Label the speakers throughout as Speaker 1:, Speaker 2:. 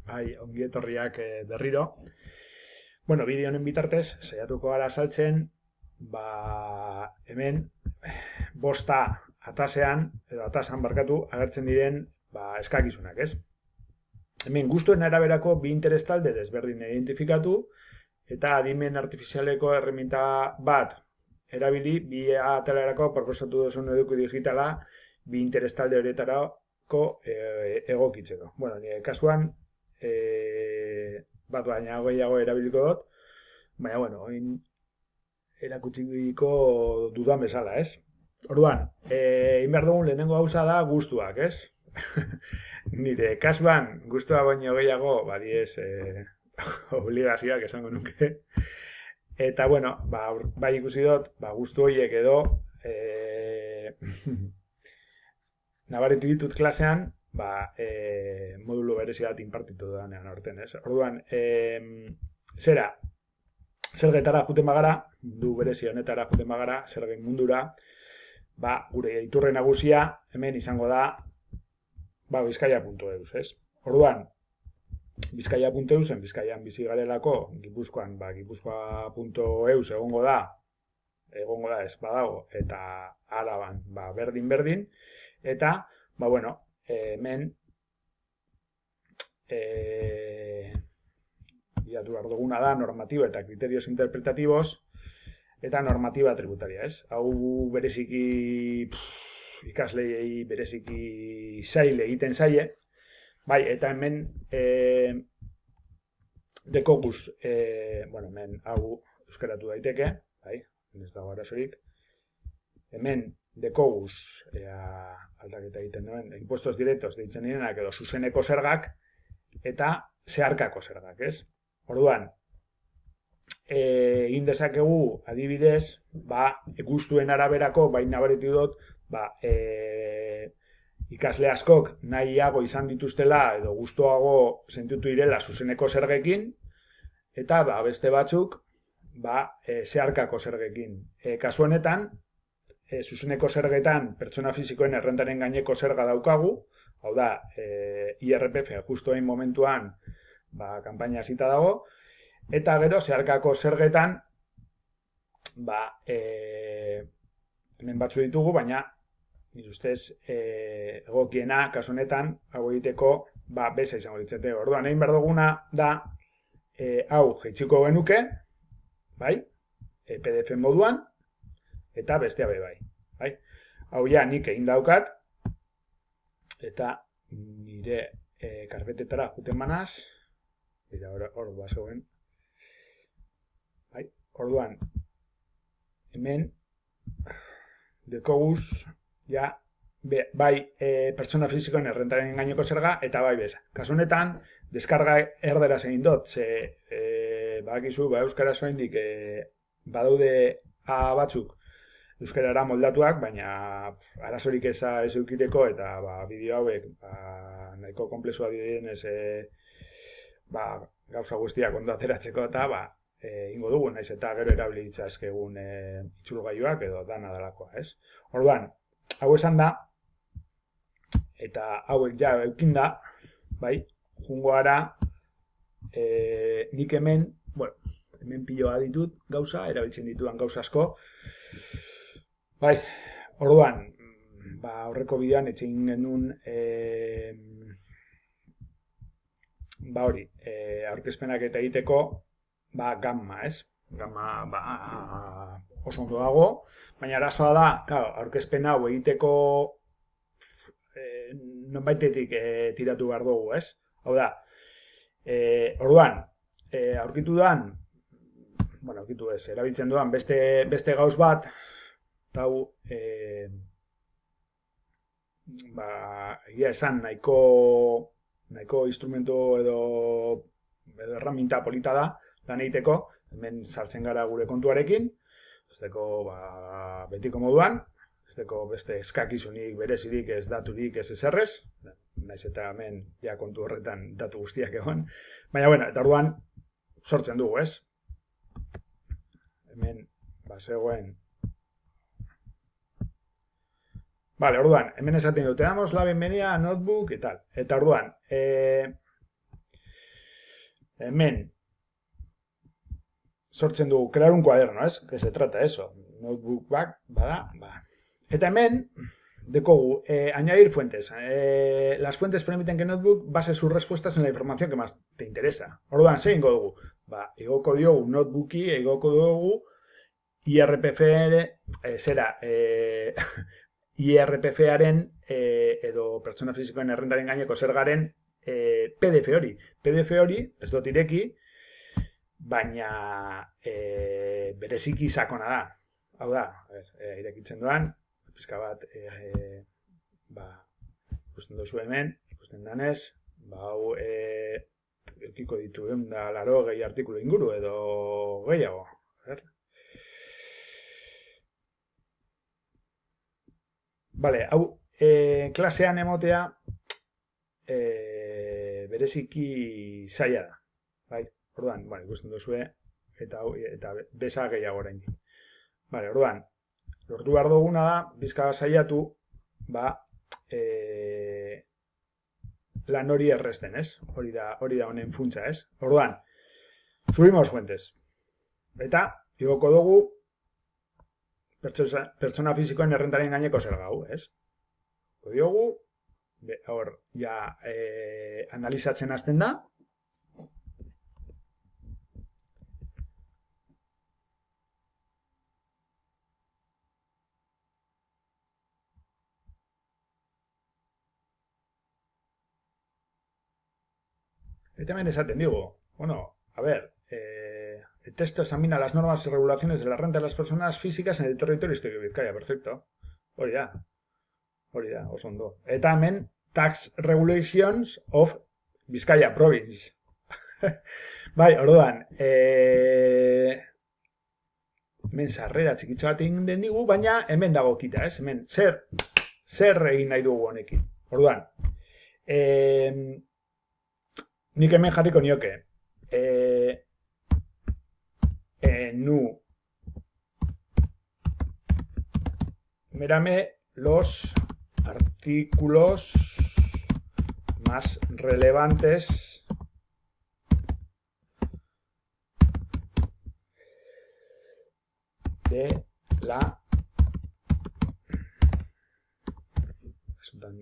Speaker 1: Ongi etorriak berriro. Bueno, bideo honen bitartez, saiatuko gara saltzen, hemen bosta atasean, edo atasan barkatu, agertzen diren eskakizunak, ez? Hemen gustuen araberako bi interes talde desberdin identifikatu, eta adimen artifizialeko herramienta bat erabili, bi atalerako proposatu duzun eduki digitala, bi interes talde horietarako egokitzeko. Bueno, nire kasuan, bat baina gehiago erabiliko dut, baina, bueno, oin erakutsiko dudan bezala, ez? Orduan, behar dugun lehenengo gauza da gustuak, ez? Nire kasuan gustua baino gehiago, badiez, obligazioak esango nuke. Eta, bueno, bai ikusi dut, gustu horiek edo nabaritu ditut klasean, modulo berezi bat inpartitu danean aurten, ez? Orduan, zergetara juten bagara, du berezi honetara juten bagara, zergen mundura, gure iturre nagusia hemen izango da, bizkaia.eus, ez? Orduan, bizkaia.eusen, Bizkaian bizi garelako, Gipuzkoan, gipuzkoa.eus egongo da ez badago, eta Araban, berdin, eta, bueno, hemen bilatu behar duguna da normatiba eta kriterios interpretativos eta normatiba tributaria, ez? Hau bereziki ikasleiei bereziki zaile egiten zaie, eta hemen dekoguz, hemen hau euskaratu daiteke, ez dago arazorik, hemen dekoguz aldaketa egiten duen, impuestos directos deitzen direnak edo zuzeneko zergak eta zeharkako zergak, ez? Orduan, egin dezakegu adibidez, gustuen araberako, nabaritu dut, ikasle askok nahiago izan dituztela edo gustuago sentitu direla zuzeneko zergekin, eta beste batzuk zeharkako zergekin. Kasu honetan, zuzeneko zergetan pertsona fisikoen errentaren gaineko zerga daukagu, hau da, IRPF justu hain momentuan kanpaina hasita dago, eta gero zeharkako zergetan hemen batzu ditugu, baina nire ustez egokiena kasu honetan hau egiteko beza izango ditzete. Orduan, egin behar duguna da hau jaitsiko genuke, PDF moduan, eta bestea bai. Hau ja nik egin daukat, eta nire karpetetara juten banaz, eta hor bazegoen. Orduan, hemen dekoguz, pertsona fisikoen errentaren gaineko zerga, eta beza. Kasu honetan, deskarga erderaz egin dut, badakizu, euskaraz oraindik badaude batzuk euskarara moldatuak, baina arazorik ez eukiteko eta bideo hauek nahiko komplexua direnez gauza guztiak ondo ateratzeko eta ingo dugu, naiz eta gero erabili ditzazkegun itzulgailuak edo dana dalakoa, ez? Orduan, hau esan da, eta hauek ja eukinda, jungo gara, nik hemen, hemen piloa ditut gauza, erabiltzen ditudan gauza asko. Orduan, aurreko bidean etxein genuen aurkezpenak eta egiteko gamma, ez? Gamma oso ondo dago, baina arazoa da, aurkezpen hau egiteko nonbaitetik tiratu behar dugu, ez? Hau da, orduan, aurkitu ez, erabiltzen dudan beste gauz bat, eta hau, egia esan nahiko instrumento edo herramienta polita da, lan egiteko, hemen sartzen gara gure kontuarekin, betiko moduan, beste eskakizunik berezirik ez daturik ez ezerrez, naiz eta hemen kontu horretan datu guztiak egon, baina, eta orduan sortzen dugu, ez? Hemen, zegoen. Orduan, hemen esaten dut, te damos la bienvenida a Notebook, eta orduan, hemen sortzen dugu crear un cuaderno, ez? Que se trata eso. Notebook back, bada, ba. Eta hemen dekogu añadir fuentes. Las fuentes permiten que Notebook base sus respuestas en la información que más te interesa. Orduan, zein dugu? Ba, igoko diogu Notebooki, igoko dugu IRPF-aren edo pertsona fisikoen errentaren gaineko zergaren PDF hori. PDF hori, ez dut ireki, baina bereziki sakona da. Hau da, irekitzen duan, pizka bat, ikusten duzu hemen, ikusten danez, hau eukiko ditu da laro gehi artikulu inguru edo gehiago. Bale, hau klasean emotea bereziki zaila da. Bai, orduan, ikusten duzue, eta beza gehiago oraindik. Bale, orduan, lortu behar duguna da, bizka saiatu, lan hori erresten, ez? Hori da honen funtsa, ez? Orduan, subimos fuentes. Eta, igoko dugu, pertsona fisikoen errentaren gaineko zerga hau, ez? Diogu, hor, ja, analizatzen hasten da. Eta hemen esaten digo, bueno, a ver, el texto examina las normas y regulaciones de la renta de las personas físicas en el territorio histórico de Bizkaia, perfecto. Hori da, oso ondo. Eta hemen, Tax Regulations of Bizkaia Province. Bai, orduan, hemen sarrera txikitxo bat egin den digu, baina hemen dago kita, ez? Hemen, zer egin nahi dugu honekin. Orduan, nik hemen jarriko nioke. Mírame los artículos más relevantes de la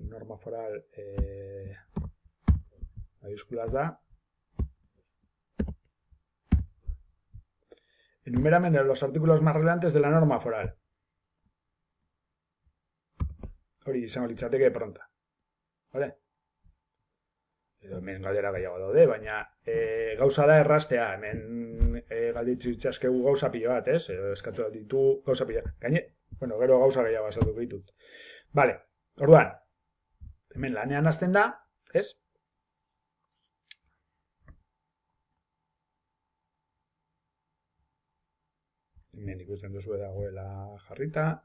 Speaker 1: norma foral mayúsculas da. Enumérame los artículos más relevantes de la norma foral. Hori izango litzateke pronta. Vale? Edo hemen galdera gehiago daude, baina gauza da errastea. Hemen galditzu itxaskegu gauza pilo bat, ez? Eskatu ditu gauza pilo. Gero gauza gehiago azalduko ditut. Vale, orduan. Hemen lanean hasten da, ez? Hemen ikusten duzu dagoela jarrita.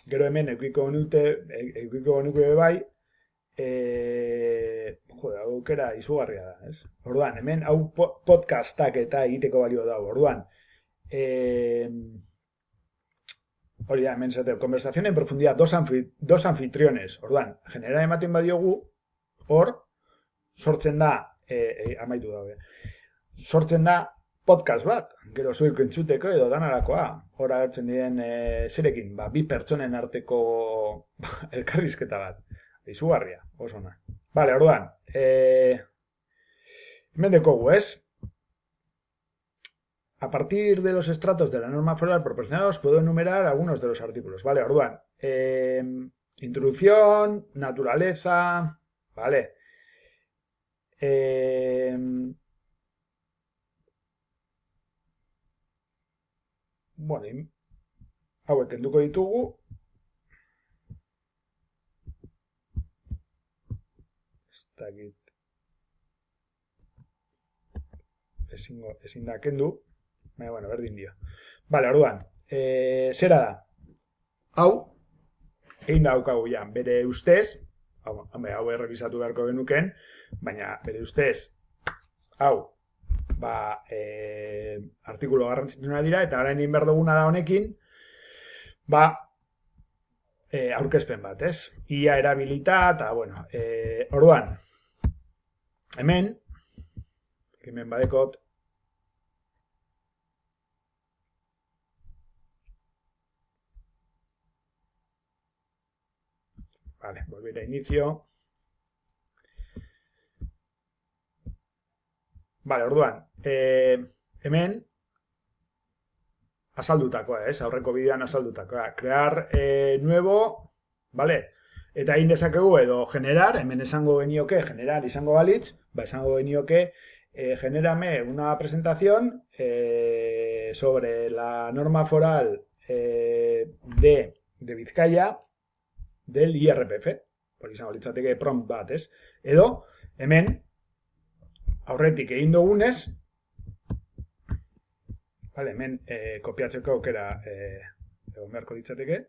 Speaker 1: Gero hemen eukiko genuke bai, aukera izugarria da, ez? Orduan, hemen hau podcastak eta egiteko balio dago, orduan. Hori da, hemen zateo, conversación en profundidad, dos anfitriones, orduan, genera ematen badiogu, hor, sortzen da, amaitu dabe, sortzen da podcast bat, gero zuik entzuteko edo danarakoa, hor agertzen diren zerekin, bi pertsonen arteko elkarrizketa bat, izugarria, oso na. Vale, orduan, hemen dekogu, ez? A partir de los estratos de la norma foral proporcionados puedo enumerar algunos de los artículos, vale, orduan, introducción, naturaleza, vale, bueno, hauek kenduko ditugu. Ez dakit. Ezin da kendu. Baina, bueno, berdin dio. Vale, orduan. Zera da. Hau, egin daukagu ja, bere ustez, hau errebisatu beharko genuken, baina bere ustez, hau, artikulu garrantzitsuna dira, eta orain egin behar duguna da honekin, aurkezpen bat, ez? Ia erabilita, eta, bueno, orduan, hemen badekot, vale, volver a inicio. Vale, orduan, hemen azaldutakoa, ez? Aurreko bideoan azaldutakoa. Crear nuevo, vale? Eta egin dezakegu edo generar, hemen esango genioke, generar izango balitz, esango genioke, genérame una presentación sobre la norma foral de Bizkaia del IRPF. Hori izango litzateke prompt bat, ez? Edo, hemen, aurretik egin dugunez, vale, hemen kopiatzeko aukera egon beharko litzateke.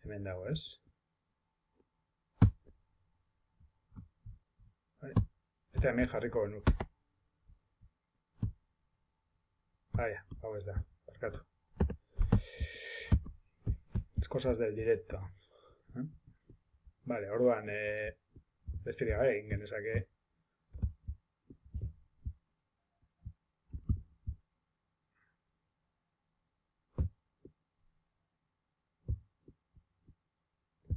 Speaker 1: Hemen dago, ez? Vale. Eta hemen jarriko genuke. Hau ez da, barkatu. Es cosas del directo. Vale, orduan, bestirik gabe egin genezake.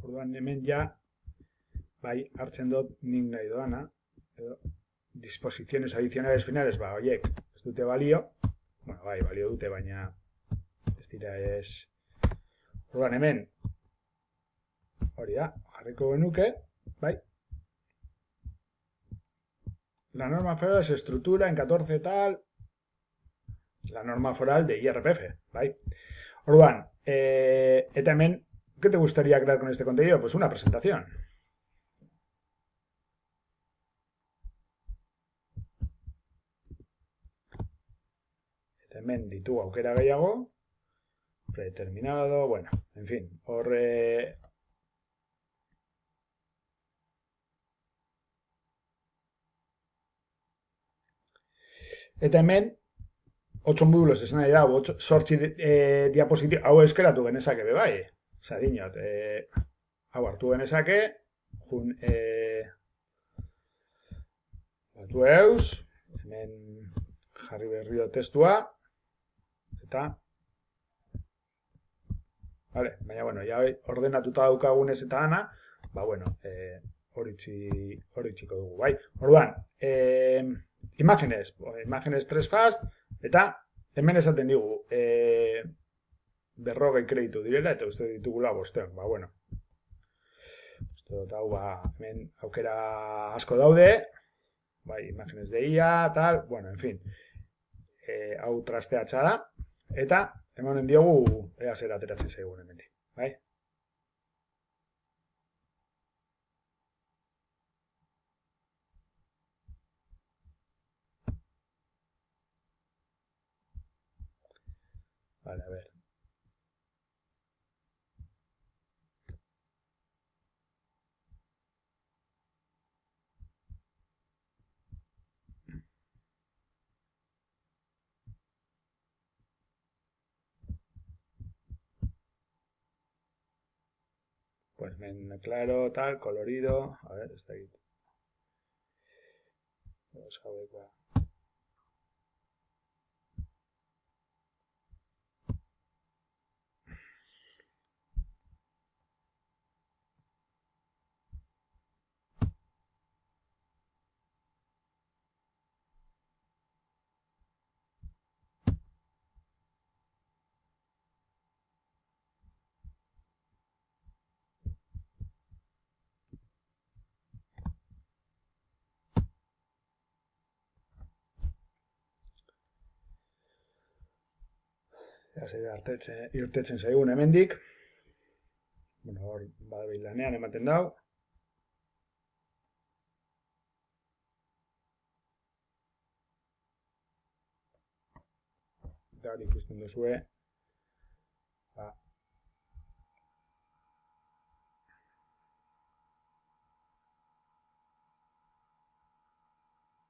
Speaker 1: Orduan hemen ja, hartzen dut nik nahi doana, edo, disposiciones adicionales finales, oiek, ez dute balio, bueno, balio dute, baina ez dira ez. Orduan hemen, hori da, jarriko genuke, La norma foral se estructura en 14 tal, la norma foral de IRPF, Orduan, eta hemen, ¿qué te gustaría crear con este contenido? Pues una presentación. Eta hemen ditu aukera gehiago, predeterminado, bueno, en fin, eta hemen, 8 módulos esan nahi da, 8 diapositiba, hau eskeratu genezake bai. Osa, dinot, hau hartu genezake, batu eus, hemen jarri berri testua, eta, vale, baina, bueno, ya ordenatuta daukagunez eta ana, bueno, hori txiko dugu, bai. Orduan, imágenes 3 fast, eta hemen esaten digu, berrogei kreditu direla, eta uste ditugula bostean, bueno. Uste dut hau, hemen aukera asko daude, imágenes de IA, tal, bueno, en fin. Hau trasteatxa da, eta emanen diogu ea zer ateratzen zaigun hemen, bai? Vale, a ver. Pues claro, tal, colorido. A ver, está aquí. Vamos a ver. Irtetzen zaigun hemendik. Bueno, hor badabil lanean ematen dau. Eta hori ikusten duzue.